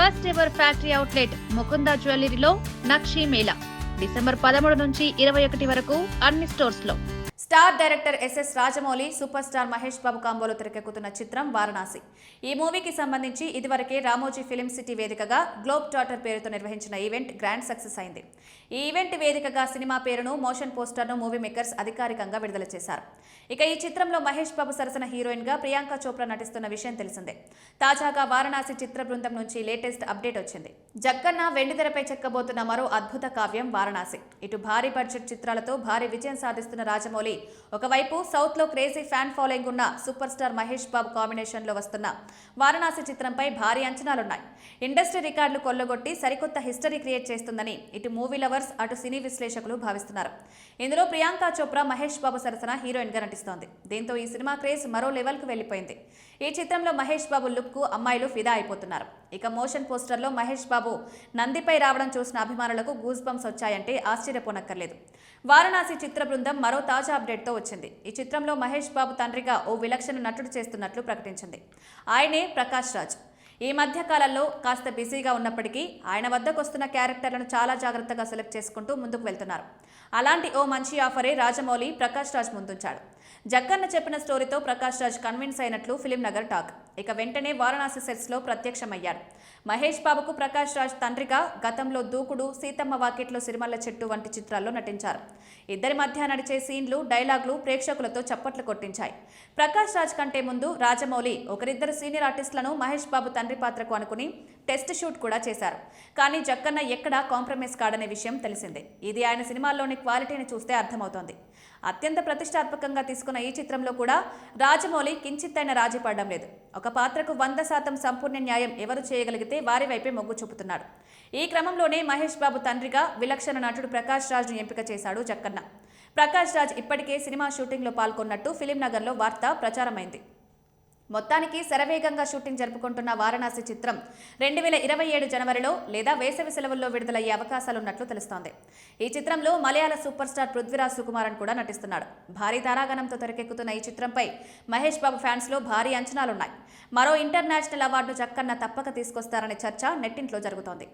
First ever factory outlet Mukunda జ్యువెలరీలో Nakshi Mela December 13 నుంచి 21 వరకు అన్ని స్టోర్స్ లో. Star director SS Rajamouli super star Mahesh Babu కాంబోలో తెరకెక్కుతున్న చిత్రం వారణాసి. ఈ మూవీకి సంబంధించి ఇదివరకే రామోజీ ఫిలిం సిటీ వేదికగా గ్లోబ్ టాటర్ పేరుతో నిర్వహించిన ఈవెంట్ గ్రాండ్ సక్సెస్ అయింది. ఈ ఈవెంట్ వేదికగా సినిమా పేరును, మోషన్ పోస్టర్ను మూవీ మేకర్స్ అధికారికంగా విడుదల చేశారు. ఇక ఈ చిత్రంలో మహేష్ బాబు సరసన హీరోయిన్ గా ప్రియాంక చోప్రా నటిస్తున్న విషయం తెలిసిందే. తాజాగా వారణాసి చిత్ర బృందం నుంచి లేటెస్ట్ అప్డేట్ వచ్చింది. జక్కన్న వెండితెరపై చెక్కబోతున్న మరో అద్భుత కావ్యం వారణాసి. ఇటు భారీ బడ్జెట్ చిత్రాలతో భారీ విజయం సాధిస్తున్న రాజమౌళి ఒకవైపు సౌత్ లో క్రేజీ ఫ్యాన్ ఫాలోయింగ్ ఉన్న సూపర్ స్టార్ మహేష్ బాబు కాంబినేషన్ లో వస్తున్న వారణాసి చిత్రంపై భారీ అంచనాలున్నాయి. ఇండస్ట్రీ రికార్డులు కొల్లగొట్టి సరికొత్త హిస్టరీ క్రియేట్ చేస్తుందని ఇటు మూవీ లవర్స్, అటు సినీ విశ్లేషకులు భావిస్తున్నారు. ఇందులో ప్రియాంక చోప్రా మహేష్ బాబు సరసన హీరోయిన్ గా నటిస్తోంది. దీంతో ఈ సినిమా క్రేజ్ మరో లెవెల్ కు వెళ్లిపోయింది. ఈ చిత్రంలో మహేష్ బాబు లుక్ కు అమ్మాయిలు ఫిదా అయిపోతున్నారు. ఇక మోషన్ పోస్టర్ లో మహేష్ బాబు నందిపై రావడం చూసిన అభిమానులకు గూస్ బంప్స్ వచ్చాయంటే ఆశ్చర్యపోనక్కర్లేదు. వారణాసి చిత్ర బృందం మరో తాజా అప్డేట్ తో వచ్చింది. ఈ చిత్రంలో మహేష్ బాబు తండ్రిగా ఓ విలక్షణ నటుడు చేస్తున్నట్లు ప్రకటించింది. ఆయనే ప్రకాష్ రాజ్. ఈ మధ్య కాలంలో కాస్త బిజీగా ఉన్నప్పటికీ ఆయన వద్దకు వస్తున్న క్యారెక్టర్లను చాలా జాగ్రత్తగా సెలెక్ట్ చేసుకుంటూ ముందుకు వెళ్తున్నారు. అలాంటి ఓ మంచి ఆఫరే రాజమౌళి ప్రకాష్ రాజ్ ముందుంచాడు. జక్కన్న చెప్పిన స్టోరీతో ప్రకాష్ రాజ్ కన్విన్స్ అయినట్లు ఫిలిం నగర్ టాక్. ఇక వెంటనే వారణాసి సెట్స్ లో ప్రత్యక్షమయ్యాడు. మహేష్ బాబుకు ప్రకాష్ రాజ్ తండ్రిగా గతంలో దూకుడు, సీతమ్మ వాకిట్లో సిరిమల్ల చెట్టు వంటి చిత్రాల్లో నటించారు. ఇద్దరి మధ్య నడిచే సీన్లు, డైలాగులు ప్రేక్షకులతో చప్పట్లు కొట్టించాయి. ప్రకాష్ రాజ్ కంటే ముందు రాజమౌళి ఒకరిద్దరు సీనియర్ ఆర్టిస్టులను మహేష్ బాబు తండ్రి పాత్రకు అనుకుని టెస్ట్ షూట్ కూడా చేశారు. కానీ జక్కన్న ఎక్కడా కాంప్రమైజ్ కాడనే విషయం తెలిసిందే. ఇది ఆయన సినిమాల్లోని క్వాలిటీని చూస్తే అర్థమవుతోంది. అత్యంత ప్రతిష్టాత్మకంగా తీసుకున్న ఈ చిత్రంలో కూడా రాజమౌళి కించిత్తైన రాజీ పడడం లేదు. ఒక పాత్రకు 100% సంపూర్ణ న్యాయం ఎవరు చేయగలిగితే వారి వైపే మొగ్గు చూపుతున్నాడు. ఈ క్రమంలోనే మహేష్ బాబు తండ్రిగా విలక్షణ నటుడు ప్రకాష్ రాజ్ను ఎంపిక చేశాడు జక్కన్న. ప్రకాష్ రాజ్ ఇప్పటికే సినిమా షూటింగ్లో పాల్గొన్నట్టు ఫిలిం నగర్లో వార్త ప్రచారమైంది. మొత్తానికి శరవేగంగా షూటింగ్ జరుపుకుంటున్న వారణాసి చిత్రం 2027 జనవరిలో లేదా వేసవి సెలవుల్లో విడుదలయ్యే అవకాశాలున్నట్లు తెలుస్తోంది. ఈ చిత్రంలో మలయాళ సూపర్ స్టార్ పృథ్వీరాజ్ సుకుమారన్ కూడా నటిస్తున్నాడు. భారీ తారాగణంతో తెరకెక్కుతున్న ఈ చిత్రంపై మహేష్ బాబు ఫ్యాన్స్ లో భారీ అంచనాలున్నాయి. మరో ఇంటర్నేషనల్ అవార్డు జక్కన్న తప్పక తీసుకొస్తారనే చర్చ నెట్టింట్లో జరుగుతోంది.